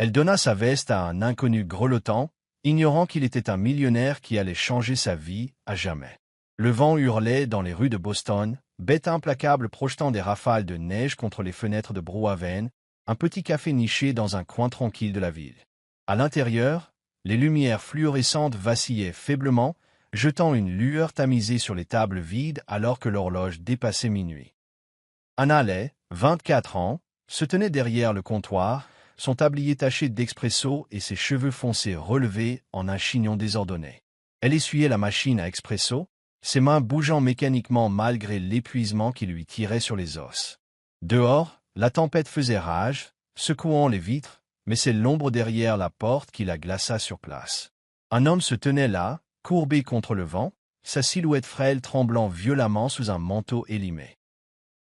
Elle donna sa veste à un inconnu grelottant, ignorant qu'il était un millionnaire qui allait changer sa vie à jamais. Le vent hurlait dans les rues de Boston, bête implacable projetant des rafales de neige contre les fenêtres de Brookhaven, un petit café niché dans un coin tranquille de la ville. À l'intérieur, les lumières fluorescentes vacillaient faiblement, jetant une lueur tamisée sur les tables vides alors que l'horloge dépassait minuit. Anna Lay, 24 ans, se tenait derrière le comptoir, son tablier taché d'expresso et ses cheveux foncés relevés en un chignon désordonné. Elle essuyait la machine à expresso, ses mains bougeant mécaniquement malgré l'épuisement qui lui tirait sur les os. Dehors, la tempête faisait rage, secouant les vitres, mais c'est l'ombre derrière la porte qui la glaça sur place. Un homme se tenait là, courbé contre le vent, sa silhouette frêle tremblant violemment sous un manteau élimé.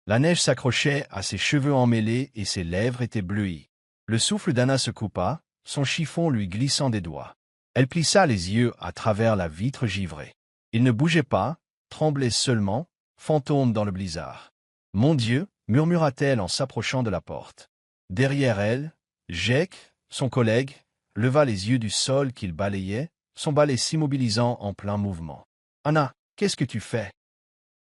La neige s'accrochait à ses cheveux emmêlés et ses lèvres étaient bleuies. Le souffle d'Anna se coupa, son chiffon lui glissant des doigts. Elle plissa les yeux à travers la vitre givrée. Il ne bougeait pas, tremblait seulement, fantôme dans le blizzard. « Mon Dieu !» murmura-t-elle en s'approchant de la porte. Derrière elle, Jake, son collègue, leva les yeux du sol qu'il balayait, son balai s'immobilisant en plein mouvement. « Anna, qu'est-ce que tu fais ?»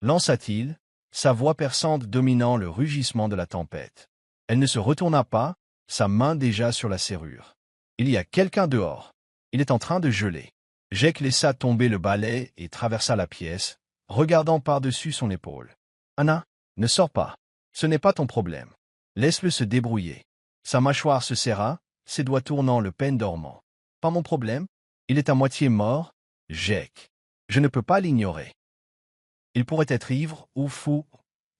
lança-t-il, sa voix perçante dominant le rugissement de la tempête. Elle ne se retourna pas, sa main déjà sur la serrure. « Il y a quelqu'un dehors. Il est en train de geler. » Jake laissa tomber le balai et traversa la pièce, regardant par-dessus son épaule. « Anna, ne sors pas. Ce n'est pas ton problème. Laisse-le se débrouiller. » Sa mâchoire se serra, ses doigts tournant le peine dormant. « Pas mon problème. Il est à moitié mort, Jake. Je ne peux pas l'ignorer. Il pourrait être ivre ou fou.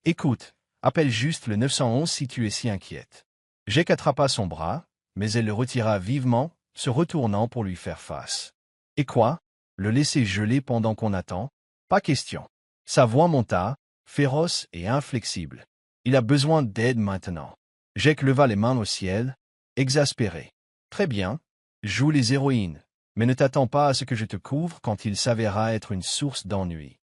Écoute, appelle juste le 911 si tu es si inquiète. » Jake attrapa son bras, mais elle le retira vivement, se retournant pour lui faire face. « Et quoi? Le laisser geler pendant qu'on attend? Pas question. » Sa voix monta, féroce et inflexible. « Il a besoin d'aide maintenant. » Jake leva les mains au ciel, exaspéré. « Très bien, joue les héroïnes, mais ne t'attends pas à ce que je te couvre quand il s'avéra être une source d'ennui. »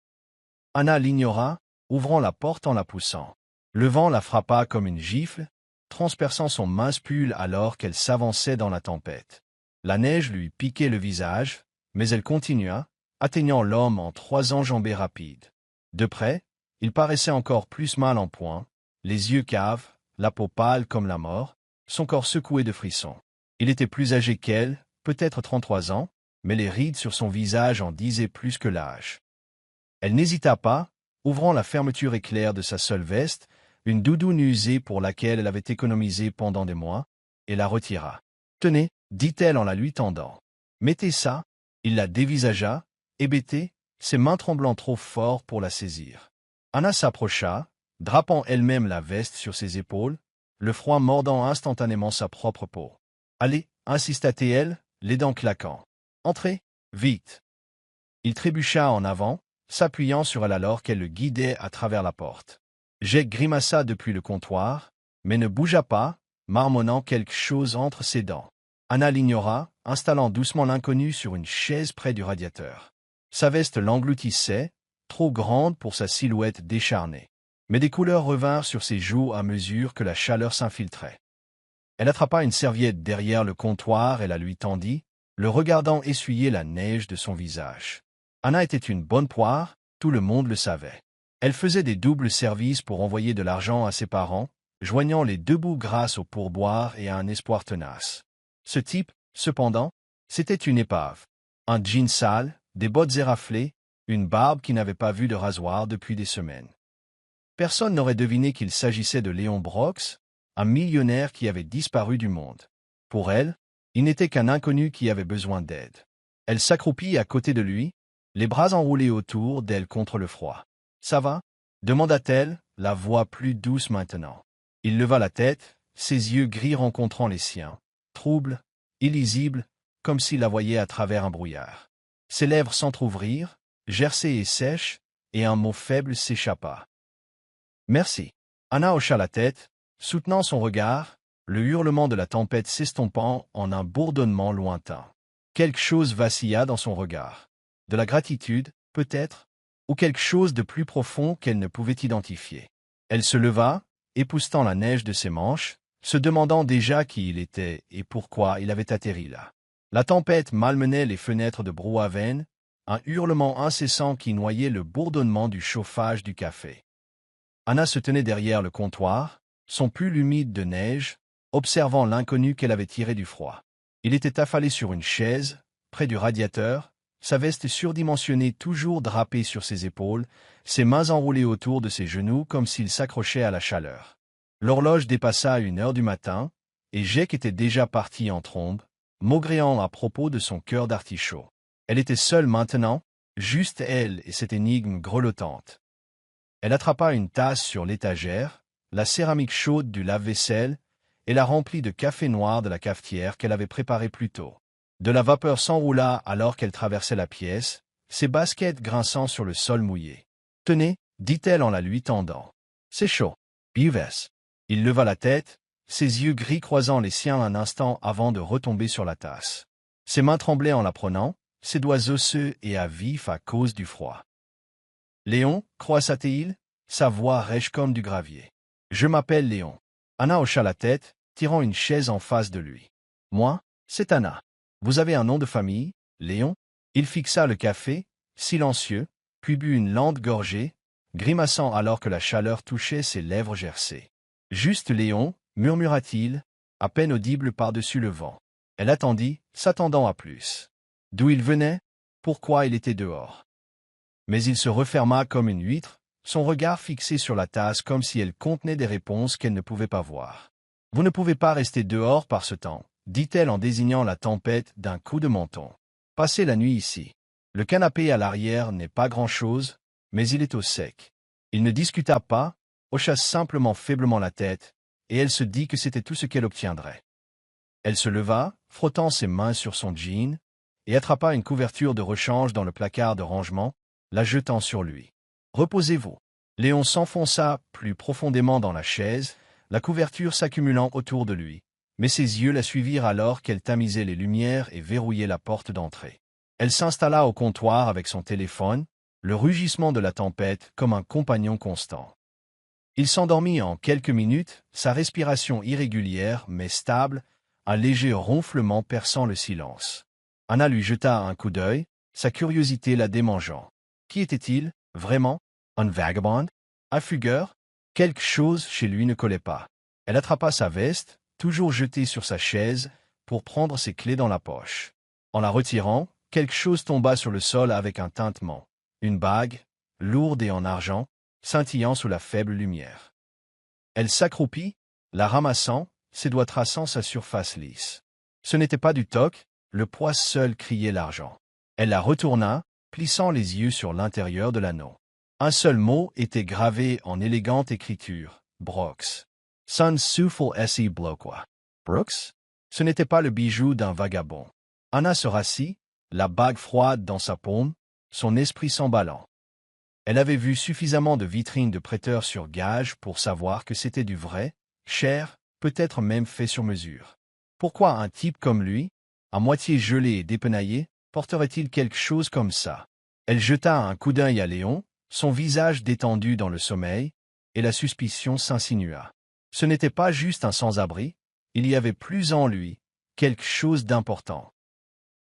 Anna l'ignora, ouvrant la porte en la poussant. Le vent la frappa comme une gifle, transperçant son mince pull alors qu'elle s'avançait dans la tempête. La neige lui piquait le visage, mais elle continua, atteignant l'homme en 3 enjambées rapides. De près, il paraissait encore plus mal en point, les yeux caves, la peau pâle comme la mort, son corps secoué de frissons. Il était plus âgé qu'elle, peut-être 33 ans, mais les rides sur son visage en disaient plus que l'âge. Elle n'hésita pas, ouvrant la fermeture éclair de sa seule veste, une doudoune usée pour laquelle elle avait économisé pendant des mois, et la retira. « Tenez, » dit-elle en la lui tendant. « Mettez ça. » Il la dévisagea, hébété, ses mains tremblant trop fort pour la saisir. Anna s'approcha, drapant elle-même la veste sur ses épaules, le froid mordant instantanément sa propre peau. « Allez, » insista-t-elle, les dents claquant. « Entrez, vite. » Il trébucha en avant, s'appuyant sur elle alors qu'elle le guidait à travers la porte. Jake grimaça depuis le comptoir, mais ne bougea pas, marmonnant quelque chose entre ses dents. Anna l'ignora, installant doucement l'inconnu sur une chaise près du radiateur. Sa veste l'engloutissait, trop grande pour sa silhouette décharnée. Mais des couleurs revinrent sur ses joues à mesure que la chaleur s'infiltrait. Elle attrapa une serviette derrière le comptoir et la lui tendit, le regardant essuyer la neige de son visage. Anna était une bonne poire, tout le monde le savait. Elle faisait des doubles services pour envoyer de l'argent à ses parents, joignant les 2 bouts grâce au pourboire et à un espoir tenace. Ce type, cependant, c'était une épave. Un jean sale, des bottes éraflées, une barbe qui n'avait pas vu de rasoir depuis des semaines. Personne n'aurait deviné qu'il s'agissait de Léon Brox, un millionnaire qui avait disparu du monde. Pour elle, il n'était qu'un inconnu qui avait besoin d'aide. Elle s'accroupit à côté de lui, les bras enroulés autour d'elle contre le froid. « Ça va ?» demanda-t-elle, la voix plus douce maintenant. Il leva la tête, ses yeux gris rencontrant les siens, troubles, illisibles, comme s'il la voyait à travers un brouillard. Ses lèvres s'entr'ouvrirent, gercées et sèches, et un mot faible s'échappa. « Merci. » Anna hocha la tête, soutenant son regard, le hurlement de la tempête s'estompant en un bourdonnement lointain. Quelque chose vacilla dans son regard. De la gratitude, peut-être, ou quelque chose de plus profond qu'elle ne pouvait identifier. Elle se leva, époussetant la neige de ses manches, se demandant déjà qui il était et pourquoi il avait atterri là. La tempête malmenait les fenêtres de Brouhaven, un hurlement incessant qui noyait le bourdonnement du chauffage du café. Anna se tenait derrière le comptoir, son pull humide de neige, observant l'inconnu qu'elle avait tiré du froid. Il était affalé sur une chaise, près du radiateur, sa veste surdimensionnée toujours drapée sur ses épaules, ses mains enroulées autour de ses genoux comme s'il s'accrochait à la chaleur. L'horloge dépassa 1 heure du matin, et Jake était déjà parti en trombe, maugréant à propos de son cœur d'artichaut. Elle était seule maintenant, juste elle et cette énigme grelottante. Elle attrapa une tasse sur l'étagère, la céramique chaude du lave-vaisselle, et la remplit de café noir de la cafetière qu'elle avait préparé plus tôt. De la vapeur s'enroula alors qu'elle traversait la pièce, ses baskets grinçant sur le sol mouillé. « Tenez, dit-elle en la lui tendant. C'est chaud. Buvez. » Il leva la tête, ses yeux gris croisant les siens un instant avant de retomber sur la tasse. Ses mains tremblaient en la prenant, ses doigts osseux et à vif à cause du froid. « Léon, croissa-t-il, sa voix rêche comme du gravier. « Je m'appelle Léon. » Anna hocha la tête, tirant une chaise en face de lui. « Moi, c'est Anna. Vous avez un nom de famille, Léon ?» Il fixa le café, silencieux, puis but une lente gorgée, grimaçant alors que la chaleur touchait ses lèvres gercées. « Juste Léon, murmura-t-il, à peine audible par-dessus le vent. Elle attendit, s'attendant à plus. D'où il venait? Pourquoi il était dehors? Mais il se referma comme une huître, son regard fixé sur la tasse comme si elle contenait des réponses qu'elle ne pouvait pas voir. « Vous ne pouvez pas rester dehors par ce temps, » dit-elle en désignant la tempête d'un coup de menton. « Passez la nuit ici. Le canapé à l'arrière n'est pas grand-chose, mais il est au sec. » Il ne discuta pas, hocha simplement faiblement la tête, et elle se dit que c'était tout ce qu'elle obtiendrait. Elle se leva, frottant ses mains sur son jean, et attrapa une couverture de rechange dans le placard de rangement, la jetant sur lui. « Reposez-vous. » Léon s'enfonça plus profondément dans la chaise, la couverture s'accumulant autour de lui, mais ses yeux la suivirent alors qu'elle tamisait les lumières et verrouillait la porte d'entrée. Elle s'installa au comptoir avec son téléphone, le rugissement de la tempête comme un compagnon constant. Il s'endormit en quelques minutes, sa respiration irrégulière mais stable, un léger ronflement perçant le silence. Anna lui jeta un coup d'œil, sa curiosité la démangeant. Qui était-il, vraiment? Un vagabond? Un fugueur? Quelque chose chez lui ne collait pas. Elle attrapa sa veste, toujours jetée sur sa chaise, pour prendre ses clés dans la poche. En la retirant, quelque chose tomba sur le sol avec un tintement. Une bague, lourde et en argent, scintillant sous la faible lumière. Elle s'accroupit, la ramassant, ses doigts traçant sa surface lisse. Ce n'était pas du toc, le poids seul criait l'argent. Elle la retourna, plissant les yeux sur l'intérieur de l'anneau. Un seul mot était gravé en élégante écriture, Brooks. Sun Suful S.E. Bloqua. Brooks? Ce n'était pas le bijou d'un vagabond. Anna se rassit, la bague froide dans sa paume, son esprit s'emballant. Elle avait vu suffisamment de vitrines de prêteurs sur gage pour savoir que c'était du vrai, cher, peut-être même fait sur mesure. Pourquoi un type comme lui, à moitié gelé et dépenaillé, porterait-il quelque chose comme ça? Elle jeta un coup d'œil à Léon, son visage détendu dans le sommeil, et la suspicion s'insinua. Ce n'était pas juste un sans-abri, il y avait plus en lui, quelque chose d'important.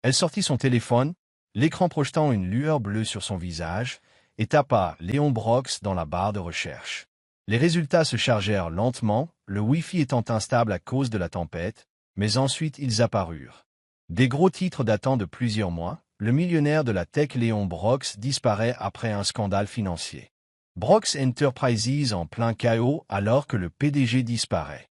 Elle sortit son téléphone, l'écran projetant une lueur bleue sur son visage, et tapa Léon Brooks dans la barre de recherche. Les résultats se chargèrent lentement, le Wi-Fi étant instable à cause de la tempête, mais ensuite ils apparurent. Des gros titres datant de plusieurs mois, le millionnaire de la tech Léon Brooks disparaît après un scandale financier. Brooks Enterprises en plein chaos alors que le PDG disparaît.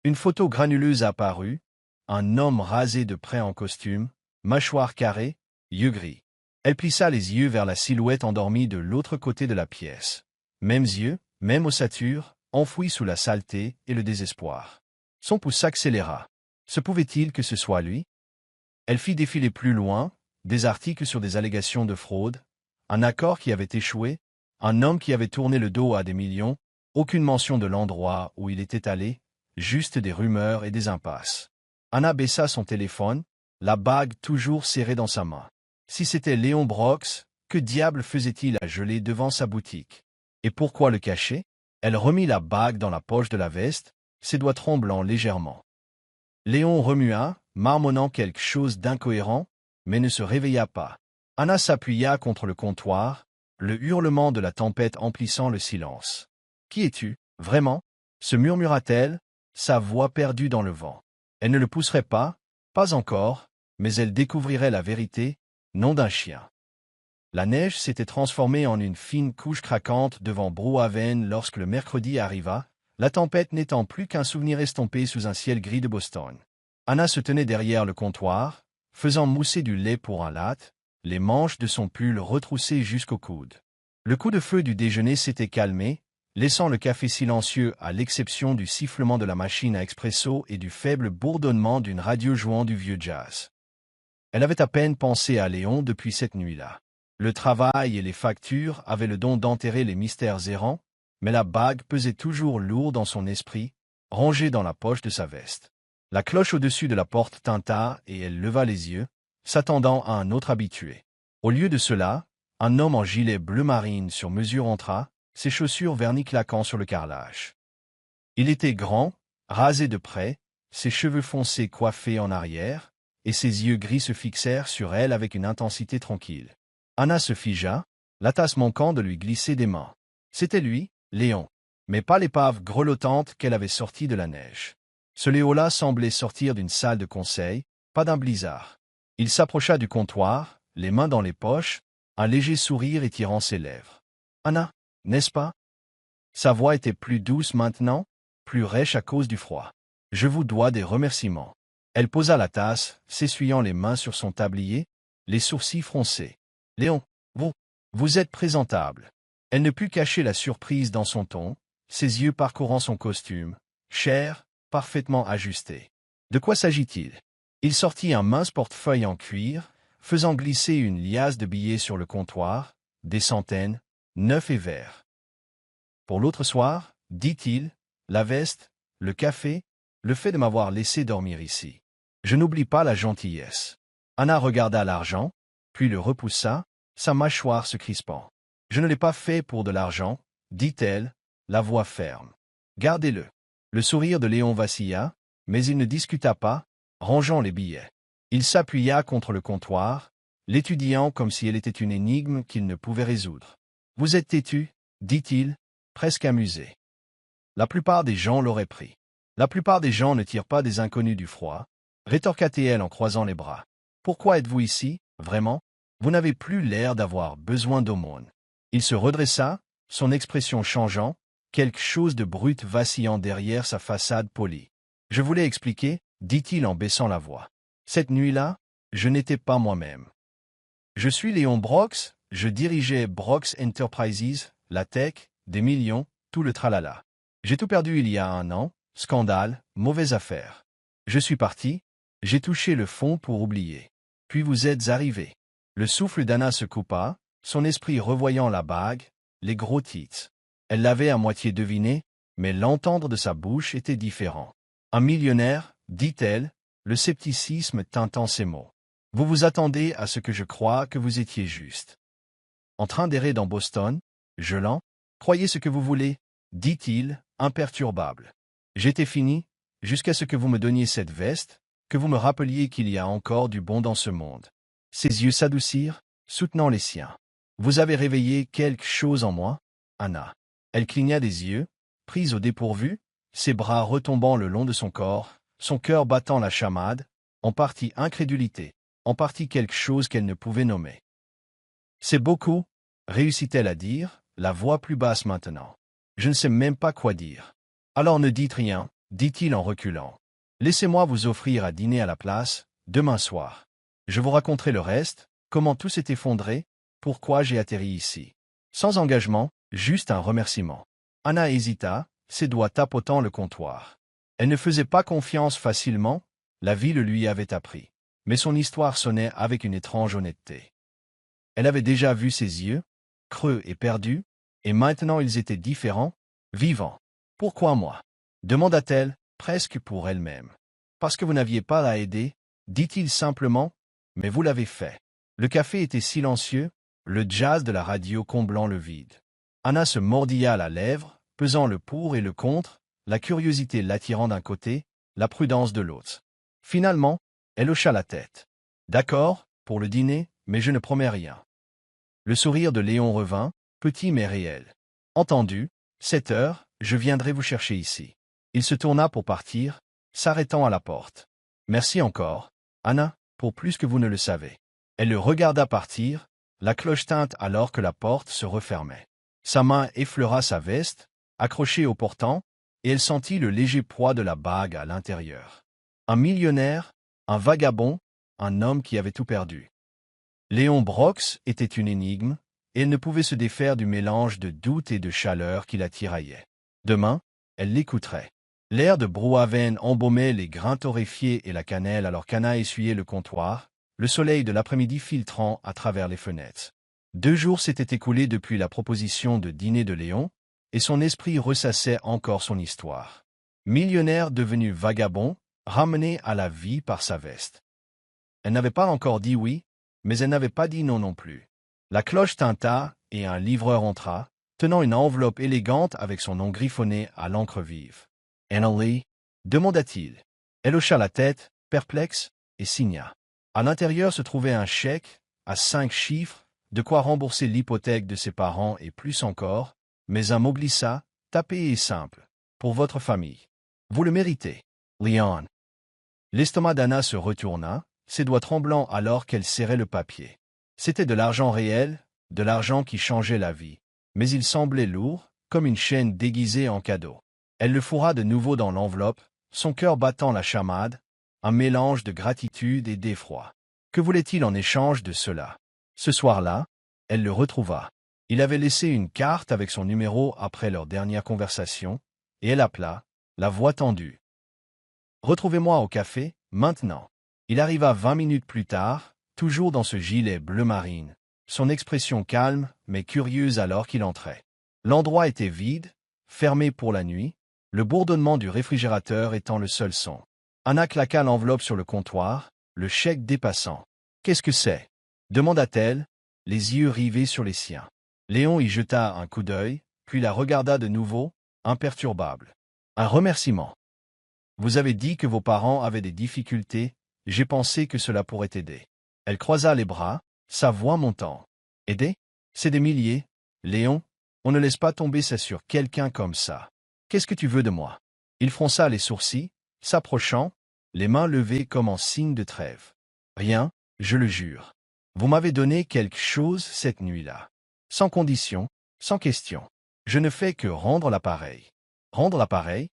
Une photo granuleuse apparut, un homme rasé de près en costume, mâchoire carrée, yeux gris. Elle plissa les yeux vers la silhouette endormie de l'autre côté de la pièce. Mêmes yeux, même ossature, enfouis sous la saleté et le désespoir. Son pouls s'accéléra. Se pouvait-il que ce soit lui? Elle fit défiler plus loin, des articles sur des allégations de fraude, un accord qui avait échoué, un homme qui avait tourné le dos à des millions, aucune mention de l'endroit où il était allé, juste des rumeurs et des impasses. Anna baissa son téléphone, la bague toujours serrée dans sa main. Si c'était Léon Brooks, que diable faisait-il à geler devant sa boutique? Et pourquoi le cacher? Elle remit la bague dans la poche de la veste, ses doigts tremblant légèrement. Léon remua, marmonnant quelque chose d'incohérent, mais ne se réveilla pas. Anna s'appuya contre le comptoir, le hurlement de la tempête emplissant le silence. « Qui es-tu, vraiment » se murmura-t-elle, sa voix perdue dans le vent. Elle ne le pousserait pas encore, mais elle découvrirait la vérité, non d'un chien. La neige s'était transformée en une fine couche craquante devant Brookhaven lorsque le mercredi arriva, la tempête n'étant plus qu'un souvenir estompé sous un ciel gris de Boston. Anna se tenait derrière le comptoir, faisant mousser du lait pour un latte, les manches de son pull retroussées jusqu'au coude. Le coup de feu du déjeuner s'était calmé, laissant le café silencieux à l'exception du sifflement de la machine à expresso et du faible bourdonnement d'une radio jouant du vieux jazz. Elle avait à peine pensé à Léon depuis cette nuit-là. Le travail et les factures avaient le don d'enterrer les mystères errants, mais la bague pesait toujours lourd dans son esprit, rangée dans la poche de sa veste. La cloche au-dessus de la porte tinta et elle leva les yeux, s'attendant à un autre habitué. Au lieu de cela, un homme en gilet bleu marine sur mesure entra, ses chaussures vernis claquant sur le carrelage. Il était grand, rasé de près, ses cheveux foncés coiffés en arrière, et ses yeux gris se fixèrent sur elle avec une intensité tranquille. Anna se figea, la tasse manquant de lui glisser des mains. C'était lui, Léon, mais pas l'épave grelottante qu'elle avait sortie de la neige. Ce Léo-là semblait sortir d'une salle de conseil, pas d'un blizzard. Il s'approcha du comptoir, les mains dans les poches, un léger sourire étirant ses lèvres. « Anna, n'est-ce pas ?» Sa voix était plus douce maintenant, plus rêche à cause du froid. « Je vous dois des remerciements. » Elle posa la tasse, s'essuyant les mains sur son tablier, les sourcils froncés. « Léon, vous êtes présentable. » Elle ne put cacher la surprise dans son ton, ses yeux parcourant son costume, cher, parfaitement ajusté. De quoi s'agit-il? Il sortit un mince portefeuille en cuir, faisant glisser une liasse de billets sur le comptoir, des centaines, neufs et verts. Pour l'autre soir, dit-il, la veste, le café, le fait de m'avoir laissé dormir ici. Je n'oublie pas la gentillesse. Anna regarda l'argent, puis le repoussa, sa mâchoire se crispant. Je ne l'ai pas fait pour de l'argent, dit-elle, la voix ferme. Gardez-le. Le sourire de Léon vacilla, mais il ne discuta pas, rangeant les billets. Il s'appuya contre le comptoir, l'étudiant comme si elle était une énigme qu'il ne pouvait résoudre. Vous êtes têtu, dit-il, presque amusé. La plupart des gens l'auraient pris. La plupart des gens ne tirent pas des inconnus du froid, rétorqua-t-elle en croisant les bras. Pourquoi êtes-vous ici, vraiment? Vous n'avez plus l'air d'avoir besoin d'aumône. Il se redressa, son expression changeant, quelque chose de brut vacillant derrière sa façade polie. Je voulais expliquer, dit-il en baissant la voix. Cette nuit-là, je n'étais pas moi-même. Je suis Léon Brox, je dirigeais Brox Enterprises, la tech, des millions, tout le tralala. J'ai tout perdu il y a 1 an, scandale, mauvaise affaire. Je suis parti, j'ai touché le fond pour oublier. Puis vous êtes arrivé. Le souffle d'Anna se coupa, son esprit revoyant la bague, les gros titres. Elle l'avait à moitié deviné, mais l'entendre de sa bouche était différent. Un millionnaire, dit-elle, le scepticisme tintant ses mots. Vous vous attendez à ce que je croie que vous étiez juste. En train d'errer dans Boston, gelant, croyez ce que vous voulez, dit-il, imperturbable. J'étais fini, jusqu'à ce que vous me donniez cette veste, que vous me rappeliez qu'il y a encore du bon dans ce monde. Ses yeux s'adoucirent, soutenant les siens. Vous avez réveillé quelque chose en moi, Anna. Elle cligna des yeux, prise au dépourvu, ses bras retombant le long de son corps, son cœur battant la chamade, en partie incrédulité, en partie quelque chose qu'elle ne pouvait nommer. C'est beaucoup, réussit-elle à dire, la voix plus basse maintenant. Je ne sais même pas quoi dire. Alors ne dites rien, dit-il en reculant. Laissez-moi vous offrir à dîner à la place, demain soir. Je vous raconterai le reste, comment tout s'est effondré, pourquoi j'ai atterri ici. Sans engagement, juste un remerciement. Anna hésita, ses doigts tapotant le comptoir. Elle ne faisait pas confiance facilement, la vie le lui avait appris. Mais son histoire sonnait avec une étrange honnêteté. Elle avait déjà vu ses yeux, creux et perdus, et maintenant ils étaient différents, vivants. Pourquoi moi? Demanda-t-elle, presque pour elle-même. Parce que vous n'aviez pas à aider, dit-il simplement, mais vous l'avez fait. Le café était silencieux, le jazz de la radio comblant le vide. Anna se mordilla la lèvre, pesant le pour et le contre, la curiosité l'attirant d'un côté, la prudence de l'autre. Finalement, elle hocha la tête. D'accord, pour le dîner, mais je ne promets rien. Le sourire de Léon revint, petit mais réel. Entendu, 7 heures, je viendrai vous chercher ici. Il se tourna pour partir, s'arrêtant à la porte. Merci encore, Anna, pour plus que vous ne le savez. Elle le regarda partir, la cloche tinte alors que la porte se refermait. Sa main effleura sa veste, accrochée au portant, et elle sentit le léger poids de la bague à l'intérieur. Un millionnaire, un vagabond, un homme qui avait tout perdu. Léon Brox était une énigme, et elle ne pouvait se défaire du mélange de doute et de chaleur qui la tiraillait. Demain, elle l'écouterait. L'air de brouhaven embaumait les grains torréfiés et la cannelle alors qu'Anna essuyait le comptoir, le soleil de l'après-midi filtrant à travers les fenêtres. 2 jours s'étaient écoulés depuis la proposition de dîner de Léon, et son esprit ressassait encore son histoire. Millionnaire devenu vagabond, ramené à la vie par sa veste. Elle n'avait pas encore dit oui, mais elle n'avait pas dit non non plus. La cloche tinta, et un livreur entra, tenant une enveloppe élégante avec son nom griffonné à l'encre vive. « Annalee » demanda-t-il. Elle hocha la tête, perplexe, et signa. À l'intérieur se trouvait un chèque, à 5 chiffres, de quoi rembourser l'hypothèque de ses parents et plus encore, mais un mot glissa, tapé et simple. Pour votre famille. Vous le méritez. Léon. L'estomac d'Anna se retourna, ses doigts tremblants alors qu'elle serrait le papier. C'était de l'argent réel, de l'argent qui changeait la vie, mais il semblait lourd, comme une chaîne déguisée en cadeau. Elle le fourra de nouveau dans l'enveloppe, son cœur battant la chamade, un mélange de gratitude et d'effroi. Que voulait-il en échange de cela? Ce soir-là, elle le retrouva. Il avait laissé une carte avec son numéro après leur dernière conversation, et elle appela, la voix tendue. « Retrouvez-moi au café, maintenant. » Il arriva 20 minutes plus tard, toujours dans ce gilet bleu marine, son expression calme mais curieuse alors qu'il entrait. L'endroit était vide, fermé pour la nuit, le bourdonnement du réfrigérateur étant le seul son. Anna claqua l'enveloppe sur le comptoir, le chèque dépassant. « Qu'est-ce que c'est » demanda-t-elle, les yeux rivés sur les siens. Léon y jeta un coup d'œil, puis la regarda de nouveau, imperturbable. « Un remerciement. Vous avez dit que vos parents avaient des difficultés, j'ai pensé que cela pourrait aider. » Elle croisa les bras, sa voix montant. « Aider? C'est des milliers. Léon, on ne laisse pas tomber ça sur quelqu'un comme ça. Qu'est-ce que tu veux de moi ?» Il fronça les sourcils, s'approchant, les mains levées comme en signe de trêve. « Rien, je le jure. Vous m'avez donné quelque chose cette nuit-là. Sans condition, sans question. Je ne fais que rendre l'appareil. » « Rendre l'appareil ?»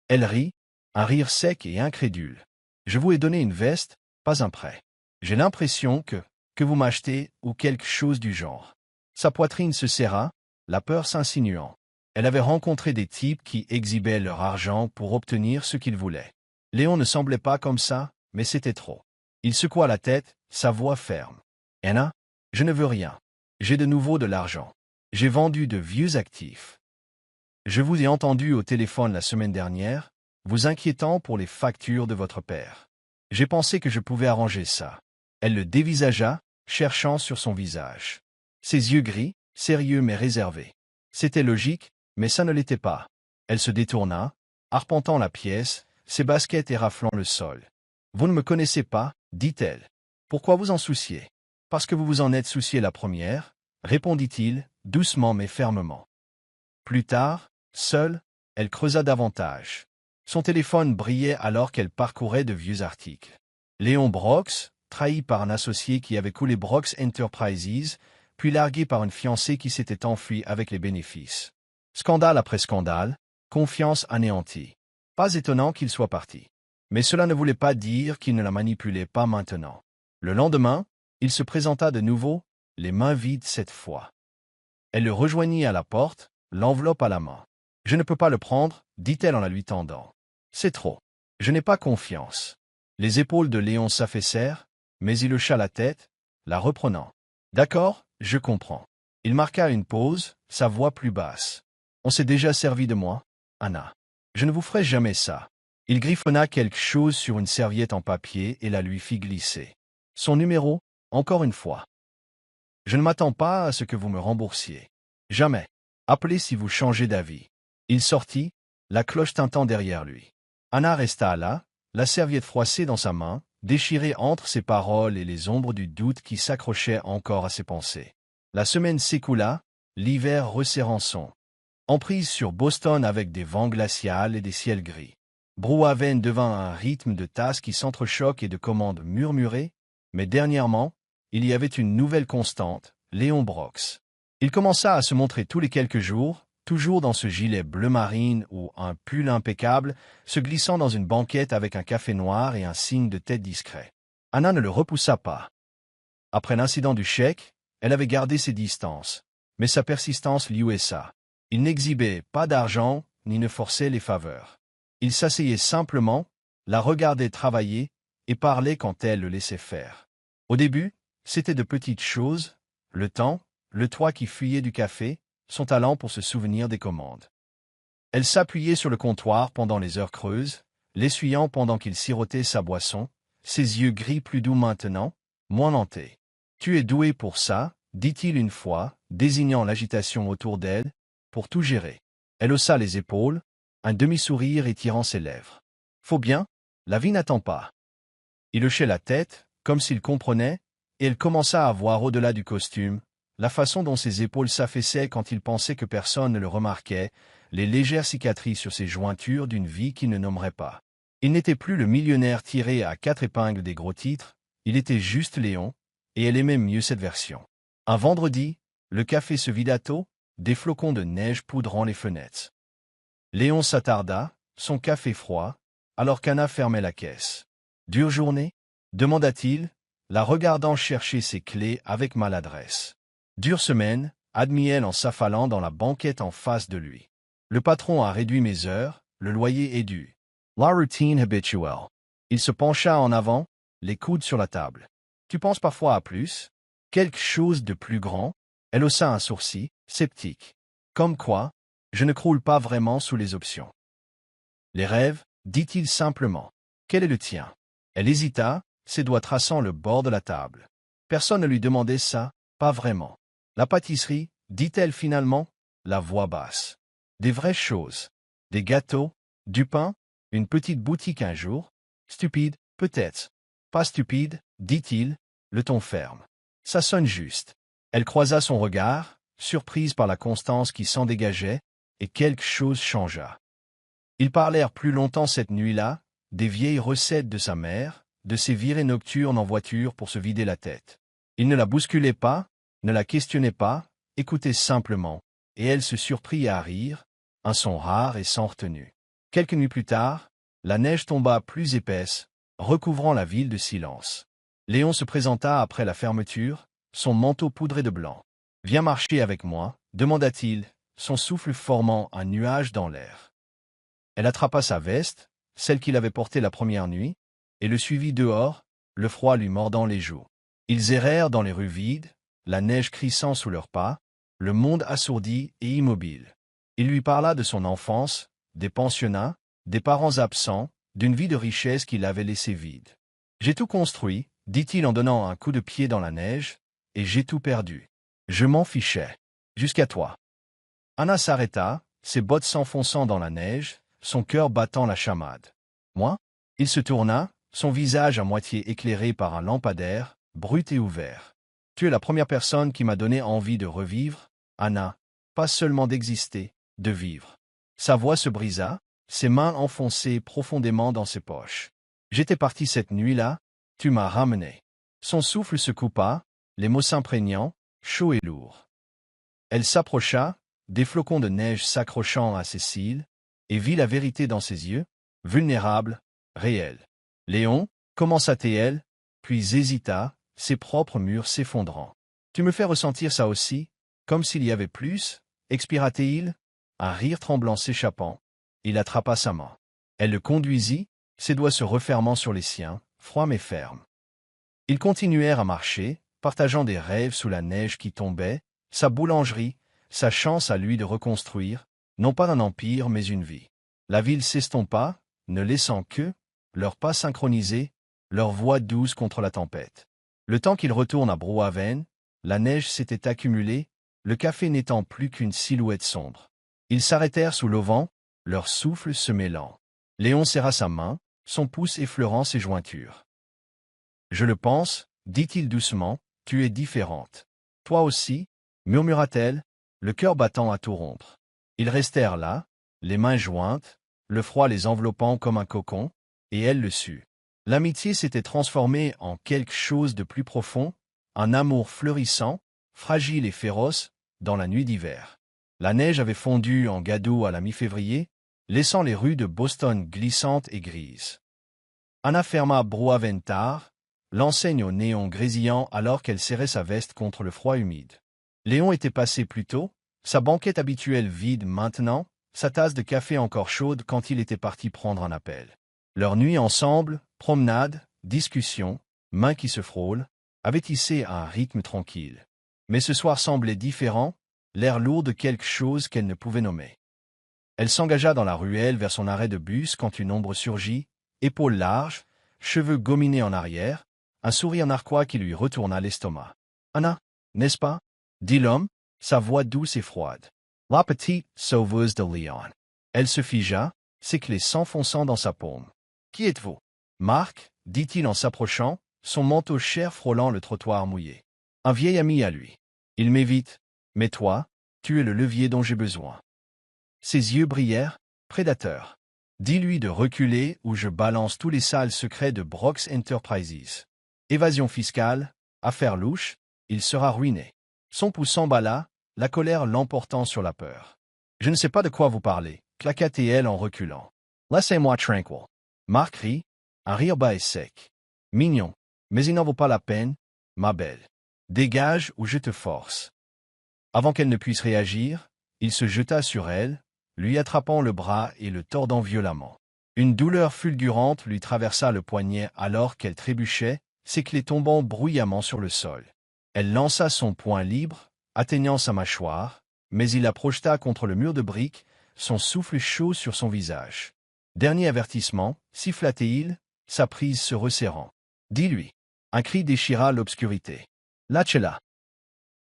Elle rit, un rire sec et incrédule. « Je vous ai donné une veste, pas un prêt. J'ai l'impression que vous m'achetez ou quelque chose du genre. » Sa poitrine se serra, la peur s'insinuant. Elle avait rencontré des types qui exhibaient leur argent pour obtenir ce qu'ils voulaient. Léon ne semblait pas comme ça, mais c'était trop. Il secoua la tête, sa voix ferme. « Anna, je ne veux rien. J'ai de nouveau de l'argent. J'ai vendu de vieux actifs. Je vous ai entendu au téléphone la semaine dernière, vous inquiétant pour les factures de votre père. J'ai pensé que je pouvais arranger ça. » Elle le dévisagea, cherchant sur son visage. Ses yeux gris, sérieux mais réservés. C'était logique, mais ça ne l'était pas. Elle se détourna, arpentant la pièce, ses baskets éraflant le sol. « Vous ne me connaissez pas, dit-elle. Pourquoi vous en souciez? Parce que vous vous en êtes soucié la première, répondit-il, doucement mais fermement. Plus tard, seule, elle creusa davantage. Son téléphone brillait alors qu'elle parcourait de vieux articles. Léon Brox, trahi par un associé qui avait coulé Brox Enterprises, puis largué par une fiancée qui s'était enfuie avec les bénéfices. Scandale après scandale, confiance anéantie. Pas étonnant qu'il soit parti. Mais cela ne voulait pas dire qu'il ne la manipulait pas maintenant. Le lendemain, il se présenta de nouveau, les mains vides cette fois. Elle le rejoignit à la porte, l'enveloppe à la main. « Je ne peux pas le prendre, dit-elle en la lui tendant. C'est trop. Je n'ai pas confiance. » Les épaules de Léon s'affaissèrent, mais il hocha la tête, la reprenant. « D'accord, je comprends. » Il marqua une pause, sa voix plus basse. « On s'est déjà servi de moi, Anna. Je ne vous ferai jamais ça. » Il griffonna quelque chose sur une serviette en papier et la lui fit glisser. « Son numéro, encore une fois. Je ne m'attends pas à ce que vous me remboursiez. Jamais. Appelez si vous changez d'avis. » Il sortit, la cloche tintant derrière lui. Anna resta là, la serviette froissée dans sa main, déchirée entre ses paroles et les ombres du doute qui s'accrochaient encore à ses pensées. La semaine s'écoula, l'hiver resserrant son emprise sur Boston avec des vents glacials et des ciels gris. Brookhaven devint un rythme de tasses qui s'entrechoquent et de commandes murmurées, mais dernièrement, il y avait une nouvelle constante, Léon Brox. Il commença à se montrer tous les quelques jours, toujours dans ce gilet bleu marine ou un pull impeccable, se glissant dans une banquette avec un café noir et un signe de tête discret. Anna ne le repoussa pas. Après l'incident du chèque, elle avait gardé ses distances, mais sa persistance lui USA. Il n'exhibait pas d'argent, ni ne forçait les faveurs. Il s'asseyait simplement, la regardait travailler, et parlait quand elle le laissait faire. Au début, c'était de petites choses, le temps, le toit qui fuyait du café, son talent pour se souvenir des commandes. Elle s'appuyait sur le comptoir pendant les heures creuses, l'essuyant pendant qu'il sirotait sa boisson, ses yeux gris plus doux maintenant, moins nantés. « Tu es doué pour ça, dit-il une fois, désignant l'agitation autour d'elle, pour tout gérer. Elle haussa les épaules, un demi-sourire étirant ses lèvres. Faut bien, la vie n'attend pas. Il hochait la tête, comme s'il comprenait, et elle commença à voir au-delà du costume, la façon dont ses épaules s'affaissaient quand il pensait que personne ne le remarquait, les légères cicatrices sur ses jointures d'une vie qu'il ne nommerait pas. Il n'était plus le millionnaire tiré à 4 épingles des gros titres, il était juste Léon, et elle aimait mieux cette version. Un vendredi, le café se vida tôt, des flocons de neige poudrant les fenêtres. Léon s'attarda, son café froid, alors qu'Anna fermait la caisse. « Dure journée » demanda-t-il, la regardant chercher ses clés avec maladresse. « Dure semaine » admit-elle en s'affalant dans la banquette en face de lui. « Le patron a réduit mes heures, le loyer est dû. La routine habituelle. » Il se pencha en avant, les coudes sur la table. « Tu penses parfois à plus ? Quelque chose de plus grand ?» Elle haussa un sourcil, sceptique. « Comme quoi, je ne croule pas vraiment sous les options. » « Les rêves, dit-il simplement. Quel est le tien ?» Elle hésita, ses doigts traçant le bord de la table. Personne ne lui demandait ça, pas vraiment. « La pâtisserie, dit-elle finalement, la voix basse. Des vraies choses. Des gâteaux, du pain, une petite boutique un jour. Stupide, peut-être. Pas stupide, dit-il, le ton ferme. Ça sonne juste. Elle croisa son regard, surprise par la constance qui s'en dégageait, et quelque chose changea. Ils parlèrent plus longtemps cette nuit-là, des vieilles recettes de sa mère, de ses virées nocturnes en voiture pour se vider la tête. Il ne la bousculait pas, ne la questionnait pas, écoutait simplement, et elle se surprit à rire, un son rare et sans retenue. Quelques nuits plus tard, la neige tomba plus épaisse, recouvrant la ville de silence. Léon se présenta après la fermeture, son manteau poudré de blanc. « Viens marcher avec moi » demanda-t-il, son souffle formant un nuage dans l'air. Elle attrapa sa veste, celle qu'il avait portée la première nuit, et le suivit dehors, le froid lui mordant les joues. Ils errèrent dans les rues vides, la neige crissant sous leurs pas, le monde assourdi et immobile. Il lui parla de son enfance, des pensionnats, des parents absents, d'une vie de richesse qu'il avait laissée vide. « J'ai tout construit, dit-il en donnant un coup de pied dans la neige, et j'ai tout perdu. Je m'en fichais. Jusqu'à toi. » Anna s'arrêta, ses bottes s'enfonçant dans la neige, son cœur battant la chamade. « Moi ?» Il se tourna, son visage à moitié éclairé par un lampadaire, brut et ouvert. « Tu es la première personne qui m'a donné envie de revivre, Anna, pas seulement d'exister, de vivre. » Sa voix se brisa, ses mains enfoncées profondément dans ses poches. « J'étais parti cette nuit-là, tu m'as ramené. » Son souffle se coupa, les mots s'imprégnant, chauds et lourds. Elle s'approcha, des flocons de neige s'accrochant à ses cils, et vit la vérité dans ses yeux, vulnérable, réelle. « Léon, commença-t-elle, puis hésita, ses propres murs s'effondrant. « Tu me fais ressentir ça aussi, comme s'il y avait plus » expira-t-il, un rire tremblant s'échappant. Il attrapa sa main. Elle le conduisit, ses doigts se refermant sur les siens, froids mais fermes. Ils continuèrent à marcher, partageant des rêves sous la neige qui tombait, sa boulangerie, sa chance à lui de reconstruire, non pas un empire mais une vie. La ville s'estompa, ne laissant que, leurs pas synchronisés, leurs voix douces contre la tempête. Le temps qu'il retourne à Brookhaven, la neige s'était accumulée, le café n'étant plus qu'une silhouette sombre. Ils s'arrêtèrent sous l'auvent, leur souffle se mêlant. Léon serra sa main, son pouce effleurant ses jointures. « Je le pense, dit-il doucement, tu es différente. Toi aussi, murmura-t-elle, le cœur battant à tout rompre. Ils restèrent là, les mains jointes, le froid les enveloppant comme un cocon, et elle le sut. L'amitié s'était transformée en quelque chose de plus profond, un amour fleurissant, fragile et féroce, dans la nuit d'hiver. La neige avait fondu en gadoue à la mi-février, laissant les rues de Boston glissantes et grises. Anna ferma Brouhaventar, l'enseigne au néon grésillant alors qu'elle serrait sa veste contre le froid humide. Léon était passé plus tôt, sa banquette habituelle vide maintenant, sa tasse de café encore chaude quand il était parti prendre un appel. Leur nuit ensemble, promenade, discussion, mains qui se frôlent, avait tissé un rythme tranquille. Mais ce soir semblait différent, l'air lourd de quelque chose qu'elle ne pouvait nommer. Elle s'engagea dans la ruelle vers son arrêt de bus quand une ombre surgit, épaules larges, cheveux gominés en arrière, un sourire narquois qui lui retourna l'estomac. « Anna, n'est-ce pas ?» dit l'homme, sa voix douce et froide. La petite sauveuse de Léon. Elle se figea, ses clés s'enfonçant dans sa paume. « Qui êtes-vous » ? Marc, dit-il en s'approchant, son manteau cher frôlant le trottoir mouillé. Un vieil ami à lui. Il m'évite, mais toi, tu es le levier dont j'ai besoin. Ses yeux brillèrent, prédateur. Dis-lui de reculer ou je balance tous les sales secrets de Brox Enterprises. Évasion fiscale, affaire louche, il sera ruiné. Son pouce s'emballa, la colère l'emportant sur la peur. Je ne sais pas de quoi vous parlez, claqua-t-elle en reculant. Laissez-moi tranquille. Marc rit, un rire bas et sec. Mignon, mais il n'en vaut pas la peine, ma belle. Dégage ou je te force. Avant qu'elle ne puisse réagir, il se jeta sur elle, lui attrapant le bras et le tordant violemment. Une douleur fulgurante lui traversa le poignet alors qu'elle trébuchait, ses clés tombant bruyamment sur le sol. Elle lança son poing libre, atteignant sa mâchoire, mais il la projeta contre le mur de briques, son souffle chaud sur son visage. Dernier avertissement, siffla-t-il, sa prise se resserrant. Dis-lui. Un cri déchira l'obscurité. Lâche-la.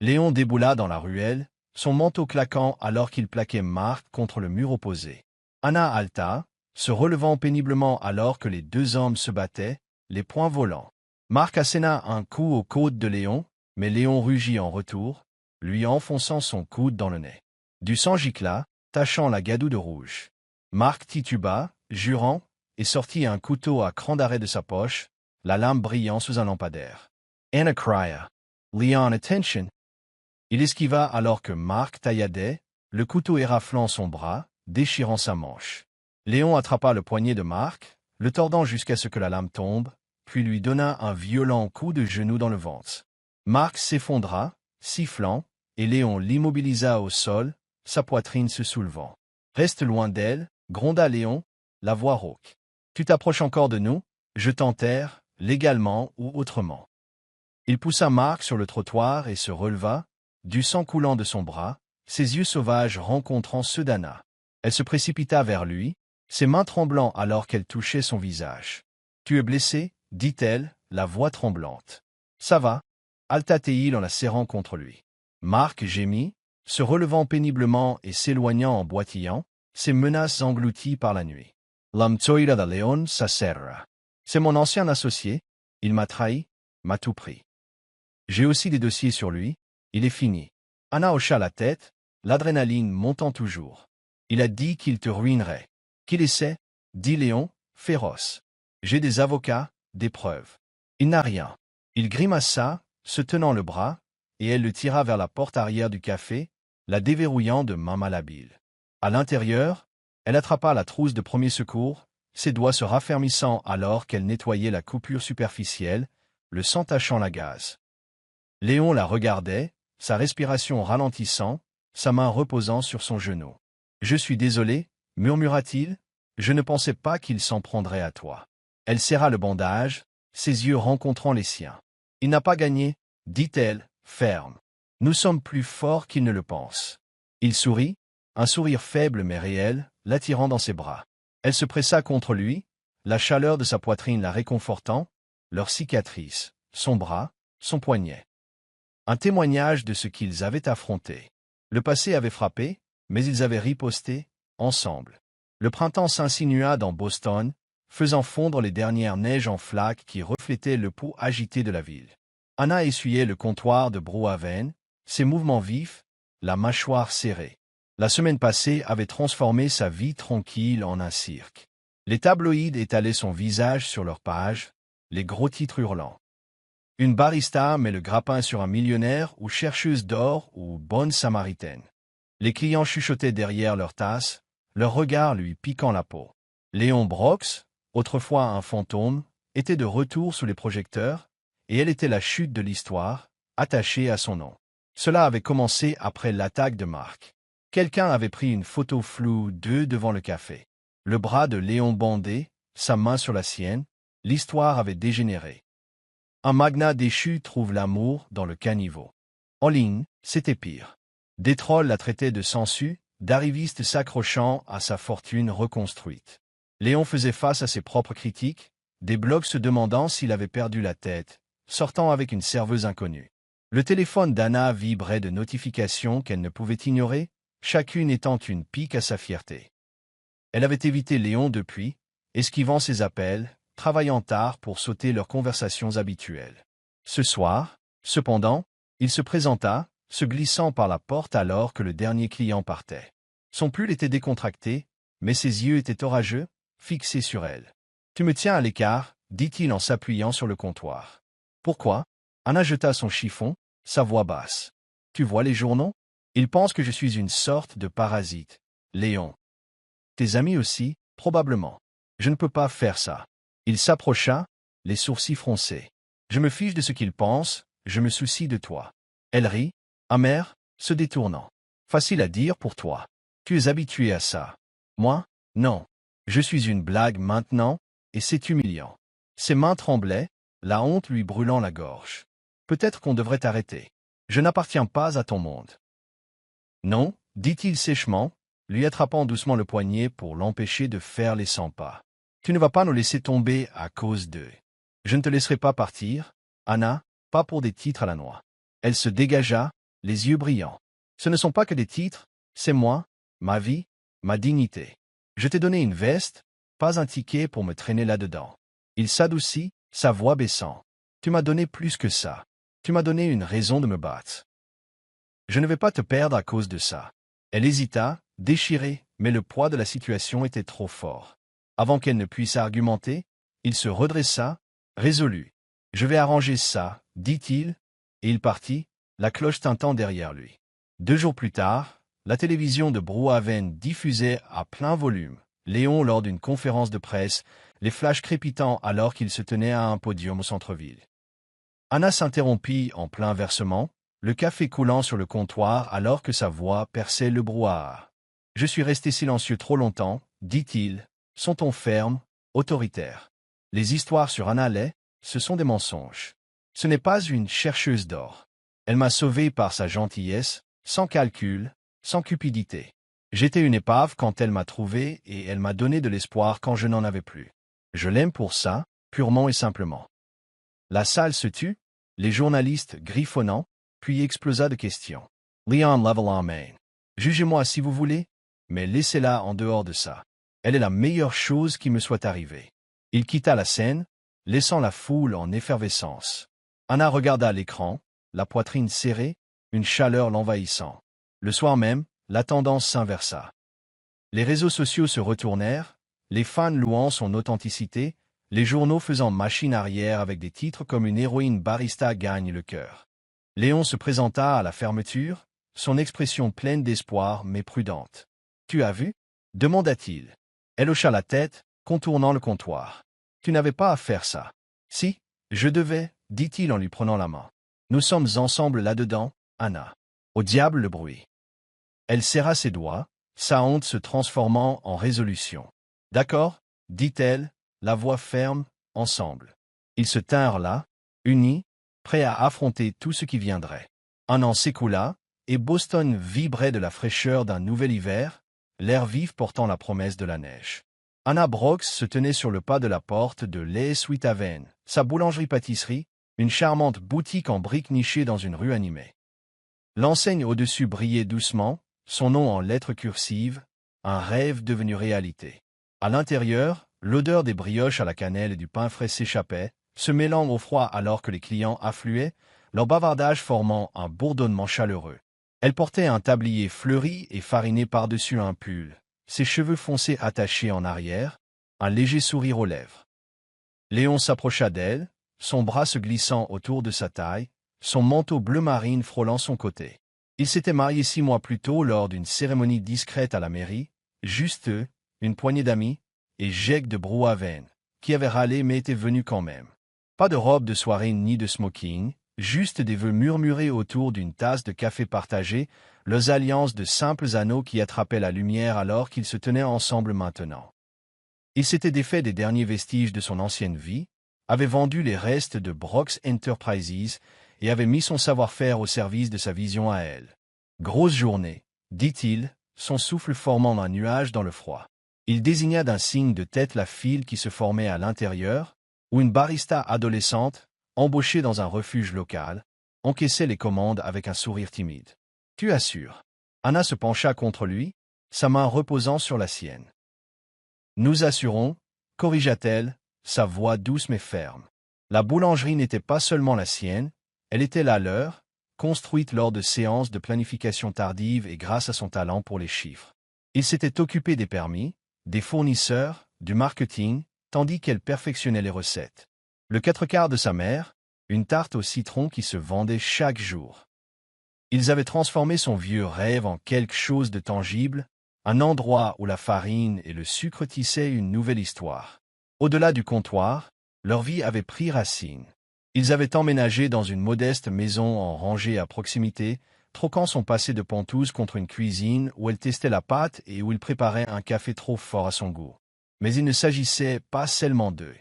Léon déboula dans la ruelle, son manteau claquant alors qu'il plaquait Marc contre le mur opposé. Anna halta, se relevant péniblement alors que les deux hommes se battaient, les poings volants. Marc asséna un coup aux côtes de Léon, mais Léon rugit en retour, lui enfonçant son coude dans le nez. Du sang gicla, tachant la gadoue de rouge. Marc tituba, jurant, et sortit un couteau à cran d'arrêt de sa poche, la lame brillant sous un lampadaire. Anna cria. Léon, attention! Il esquiva alors que Marc tailladait, le couteau éraflant son bras, déchirant sa manche. Léon attrapa le poignet de Marc, le tordant jusqu'à ce que la lame tombe, puis lui donna un violent coup de genou dans le ventre. Marc s'effondra, sifflant, et Léon l'immobilisa au sol, sa poitrine se soulevant. « Reste loin d'elle, » gronda Léon, la voix rauque. « Tu t'approches encore de nous, je t'enterre, légalement ou autrement. » Il poussa Marc sur le trottoir et se releva, du sang coulant de son bras, ses yeux sauvages rencontrant ceux d'Anna. Elle se précipita vers lui, ses mains tremblant alors qu'elle touchait son visage. « Tu es blessé ?» dit-elle, la voix tremblante. « Ça va ?» halta-t-il en la serrant contre lui. Marc gémit, se relevant péniblement et s'éloignant en boitillant, ses menaces englouties par la nuit. « L'homme de Léon s'asserra. C'est mon ancien associé, il m'a trahi, m'a tout pris. J'ai aussi des dossiers sur lui, il est fini. » Anna hocha la tête, l'adrénaline montant toujours. « Il a dit qu'il te ruinerait. »« Qu'il essaie ?» dit Léon, féroce. « J'ai des avocats, des preuves. » Il n'a rien. Il grimaça, se tenant le bras, et elle le tira vers la porte arrière du café, la déverrouillant de main malhabile. À l'intérieur, elle attrapa la trousse de premier secours, ses doigts se raffermissant alors qu'elle nettoyait la coupure superficielle, le sang tachant la gaze. Léon la regardait, sa respiration ralentissant, sa main reposant sur son genou. « Je suis désolé, » murmura-t-il, « je ne pensais pas qu'il s'en prendrait à toi. » Elle serra le bandage, ses yeux rencontrant les siens. « Il n'a pas gagné, » dit-elle, ferme. « Nous sommes plus forts qu'il ne le pense. » Il sourit, un sourire faible mais réel, l'attirant dans ses bras. Elle se pressa contre lui, la chaleur de sa poitrine la réconfortant, leur cicatrice, son bras, son poignet. Un témoignage de ce qu'ils avaient affronté. Le passé avait frappé, mais ils avaient riposté, ensemble. Le printemps s'insinua dans Boston, faisant fondre les dernières neiges en flaques qui reflétaient le pouls agité de la ville. Anna essuyait le comptoir de Brookhaven, ses mouvements vifs, la mâchoire serrée. La semaine passée avait transformé sa vie tranquille en un cirque. Les tabloïds étalaient son visage sur leurs pages, les gros titres hurlant. Une barista met le grappin sur un millionnaire ou chercheuse d'or ou bonne samaritaine. Les clients chuchotaient derrière leurs tasses, leur regard lui piquant la peau. Léon Brox, autrefois un fantôme, était de retour sous les projecteurs, et elle était la chute de l'histoire, attachée à son nom. Cela avait commencé après l'attaque de Marc. Quelqu'un avait pris une photo floue d'eux devant le café. Le bras de Léon bandé, sa main sur la sienne, l'histoire avait dégénéré. Un magnat déchu trouve l'amour dans le caniveau. En ligne, c'était pire. Des trolls la traitaient de sangsue, d'arriviste s'accrochant à sa fortune reconstruite. Léon faisait face à ses propres critiques, des blogs se demandant s'il avait perdu la tête, sortant avec une serveuse inconnue. Le téléphone d'Anna vibrait de notifications qu'elle ne pouvait ignorer, chacune étant une pique à sa fierté. Elle avait évité Léon depuis, esquivant ses appels, travaillant tard pour sauter leurs conversations habituelles. Ce soir, cependant, il se présenta, se glissant par la porte alors que le dernier client partait. Son pull était décontracté, mais ses yeux étaient orageux, fixés sur elle. « Tu me tiens à l'écart » dit-il en s'appuyant sur le comptoir. « Pourquoi » Anna jeta son chiffon, sa voix basse. « Tu vois les journaux ? Ils pensent que je suis une sorte de parasite. Léon. Tes amis aussi, probablement. Je ne peux pas faire ça. » Il s'approcha, les sourcils froncés. « Je me fiche de ce qu'ils pensent, je me soucie de toi. » Elle rit, amère, se détournant. « Facile à dire pour toi. Tu es habitué à ça. Moi, non. Je suis une blague maintenant, et c'est humiliant. » Ses mains tremblaient, la honte lui brûlant la gorge. « Peut-être qu'on devrait t'arrêter. Je n'appartiens pas à ton monde. » Non, dit-il sèchement, lui attrapant doucement le poignet pour l'empêcher de faire les 100 pas. Tu ne vas pas nous laisser tomber à cause d'eux. Je ne te laisserai pas partir, Anna, pas pour des titres à la noix. Elle se dégagea, les yeux brillants. Ce ne sont pas que des titres, c'est moi, ma vie, ma dignité. Je t'ai donné une veste, pas un ticket pour me traîner là-dedans. Il s'adoucit, sa voix baissant. Tu m'as donné plus que ça. Tu m'as donné une raison de me battre. Je ne vais pas te perdre à cause de ça. Elle hésita, déchirée, mais le poids de la situation était trop fort. Avant qu'elle ne puisse argumenter, il se redressa, résolu. Je vais arranger ça, dit-il, et il partit, la cloche tintant derrière lui. 2 jours plus tard, la télévision de Brookhaven diffusait à plein volume Léon lors d'une conférence de presse, les flashs crépitant alors qu'il se tenait à un podium au centre-ville. Anna s'interrompit en plein versement, le café coulant sur le comptoir alors que sa voix perçait le brouhaha. « Je suis resté silencieux trop longtemps, dit-il, son ton ferme, autoritaire. Les histoires sur Anna Lay, ce sont des mensonges. Ce n'est pas une chercheuse d'or. Elle m'a sauvé par sa gentillesse, sans calcul, sans cupidité. J'étais une épave quand elle m'a trouvé et elle m'a donné de l'espoir quand je n'en avais plus. Je l'aime pour ça, purement et simplement. » La salle se tut, les journalistes griffonnant, puis explosa de questions. Leon leva la main. « Jugez-moi si vous voulez, mais laissez-la en dehors de ça. Elle est la meilleure chose qui me soit arrivée. » Il quitta la scène, laissant la foule en effervescence. Anna regarda l'écran, la poitrine serrée, une chaleur l'envahissant. Le soir même, la tendance s'inversa. Les réseaux sociaux se retournèrent, les fans louant son authenticité, les journaux faisant machine arrière avec des titres comme une héroïne barista gagne le cœur. Léon se présenta à la fermeture, son expression pleine d'espoir mais prudente. « Tu as vu » demanda-t-il. Elle hocha la tête, contournant le comptoir. « Tu n'avais pas à faire ça. »« Si, je devais, » dit-il en lui prenant la main. « Nous sommes ensemble là-dedans, Anna. » Au diable le bruit. Elle serra ses doigts, sa honte se transformant en résolution. « D'accord, » dit-elle, la voix ferme, ensemble. Ils se tinrent là, unis, prêts à affronter tout ce qui viendrait. Un an s'écoula, et Boston vibrait de la fraîcheur d'un nouvel hiver, l'air vif portant la promesse de la neige. Anna Brox se tenait sur le pas de la porte de Lay Sweethaven, sa boulangerie-pâtisserie, une charmante boutique en briques nichée dans une rue animée. L'enseigne au-dessus brillait doucement, son nom en lettres cursives, un rêve devenu réalité. À l'intérieur, l'odeur des brioches à la cannelle et du pain frais s'échappait, se mêlant au froid alors que les clients affluaient, leur bavardage formant un bourdonnement chaleureux. Elle portait un tablier fleuri et fariné par-dessus un pull, ses cheveux foncés attachés en arrière, un léger sourire aux lèvres. Léon s'approcha d'elle, son bras se glissant autour de sa taille, son manteau bleu marine frôlant son côté. Ils s'étaient mariés 6 mois plus tôt lors d'une cérémonie discrète à la mairie, juste eux, une poignée d'amis, et Jacques de Brouhaven, qui avait râlé mais était venu quand même. Pas de robe de soirée ni de smoking, juste des vœux murmurés autour d'une tasse de café partagée, leurs alliances de simples anneaux qui attrapaient la lumière alors qu'ils se tenaient ensemble maintenant. Il s'était défait des derniers vestiges de son ancienne vie, avait vendu les restes de Brooks Enterprises et avait mis son savoir-faire au service de sa vision à elle. Grosse journée, dit-il, son souffle formant un nuage dans le froid. Il désigna d'un signe de tête la file qui se formait à l'intérieur, où une barista adolescente, embauchée dans un refuge local, encaissait les commandes avec un sourire timide. « Tu assures. » Anna se pencha contre lui, sa main reposant sur la sienne. « Nous assurons, » corrigea-t-elle, sa voix douce mais ferme. La boulangerie n'était pas seulement la sienne, elle était la leur, construite lors de séances de planification tardive et grâce à son talent pour les chiffres. Il s'était occupé des permis, des fournisseurs, du marketing, tandis qu'elle perfectionnait les recettes. Le 4/4 de sa mère, une tarte au citron qui se vendait chaque jour. Ils avaient transformé son vieux rêve en quelque chose de tangible, un endroit où la farine et le sucre tissaient une nouvelle histoire. Au-delà du comptoir, leur vie avait pris racine. Ils avaient emménagé dans une modeste maison en rangée à proximité, troquant son passé de pentouse contre une cuisine où elle testait la pâte et où il préparait un café trop fort à son goût. Mais il ne s'agissait pas seulement d'eux.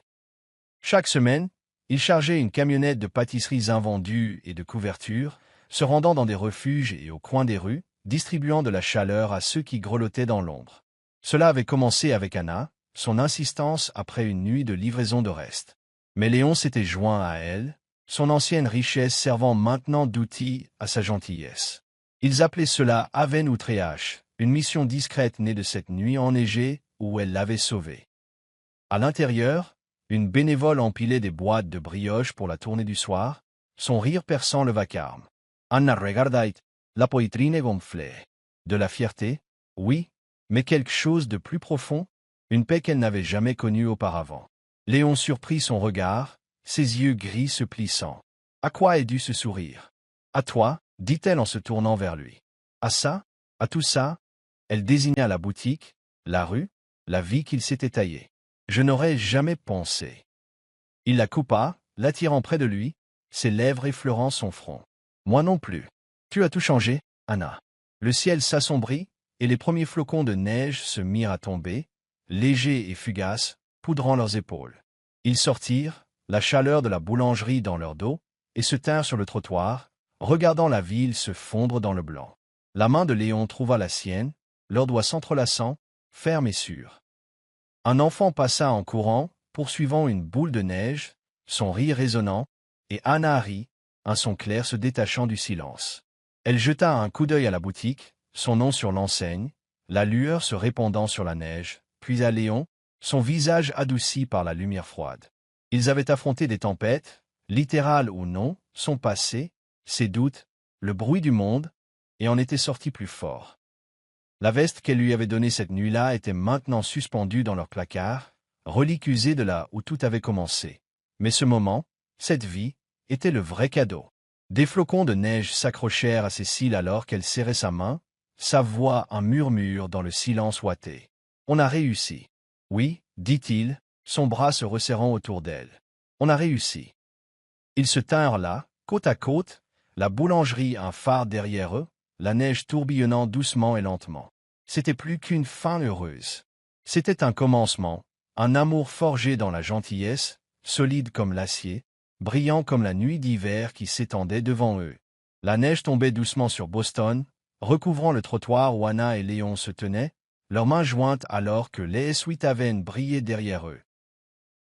Chaque semaine, ils chargeaient une camionnette de pâtisseries invendues et de couvertures, se rendant dans des refuges et au coin des rues, distribuant de la chaleur à ceux qui grelottaient dans l'ombre. Cela avait commencé avec Anna, son insistance après une nuit de livraison de restes. Mais Léon s'était joint à elle, son ancienne richesse servant maintenant d'outil à sa gentillesse. Ils appelaient cela Aven ou Tréhache, une mission discrète née de cette nuit enneigée où elle l'avait sauvée. À l'intérieur, une bénévole empilait des boîtes de brioches pour la tournée du soir, son rire perçant le vacarme. Anna regardait, la poitrine gonflée. De la fierté, oui, mais quelque chose de plus profond, une paix qu'elle n'avait jamais connue auparavant. Léon surprit son regard, ses yeux gris se plissant. À quoi est dû ce sourire? À toi, dit-elle en se tournant vers lui. À ça? À tout ça? Elle désigna la boutique, la rue, la vie qu'il s'était taillée. Je n'aurais jamais pensé. Il la coupa, l'attirant près de lui, ses lèvres effleurant son front. Moi non plus. Tu as tout changé, Anna. Le ciel s'assombrit, et les premiers flocons de neige se mirent à tomber, légers et fugaces, poudrant leurs épaules. Ils sortirent, la chaleur de la boulangerie dans leur dos, et se tinrent sur le trottoir, regardant la ville se fondre dans le blanc. La main de Léon trouva la sienne, leurs doigts s'entrelaçant, ferme et sûre. Un enfant passa en courant, poursuivant une boule de neige, son rire résonnant, et Anna rit, un son clair se détachant du silence. Elle jeta un coup d'œil à la boutique, son nom sur l'enseigne, la lueur se répandant sur la neige, puis à Léon, son visage adouci par la lumière froide. Ils avaient affronté des tempêtes, littérales ou non, son passé, ses doutes, le bruit du monde, et en étaient sortis plus forts. La veste qu'elle lui avait donnée cette nuit-là était maintenant suspendue dans leur placard, relique usée de là où tout avait commencé. Mais ce moment, cette vie, était le vrai cadeau. Des flocons de neige s'accrochèrent à ses cils alors qu'elle serrait sa main, sa voix un murmure dans le silence ouaté. « On a réussi. » « Oui, » dit-il, son bras se resserrant autour d'elle. « On a réussi. » Ils se tinrent là, côte à côte, la boulangerie un phare derrière eux, la neige tourbillonnant doucement et lentement. C'était plus qu'une fin heureuse. C'était un commencement, un amour forgé dans la gentillesse, solide comme l'acier, brillant comme la nuit d'hiver qui s'étendait devant eux. La neige tombait doucement sur Boston, recouvrant le trottoir où Anna et Léon se tenaient, leurs mains jointes alors que les Sweetaven brillaient derrière eux.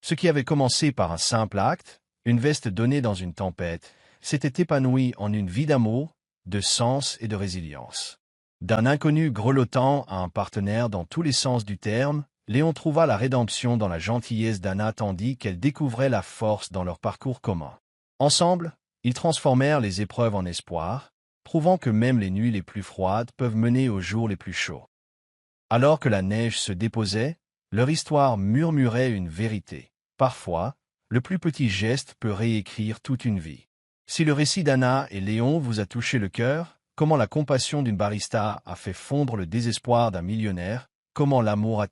Ce qui avait commencé par un simple acte, une veste donnée dans une tempête, s'était épanoui en une vie d'amour, de sens et de résilience. D'un inconnu grelottant à un partenaire dans tous les sens du terme, Léon trouva la rédemption dans la gentillesse d'Anna tandis qu'elle découvrait la force dans leur parcours commun. Ensemble, ils transformèrent les épreuves en espoir, prouvant que même les nuits les plus froides peuvent mener aux jours les plus chauds. Alors que la neige se déposait, leur histoire murmurait une vérité. Parfois, le plus petit geste peut réécrire toute une vie. Si le récit d'Anna et Léon vous a touché le cœur, comment la compassion d'une barista a fait fondre le désespoir d'un millionnaire, comment l'amour a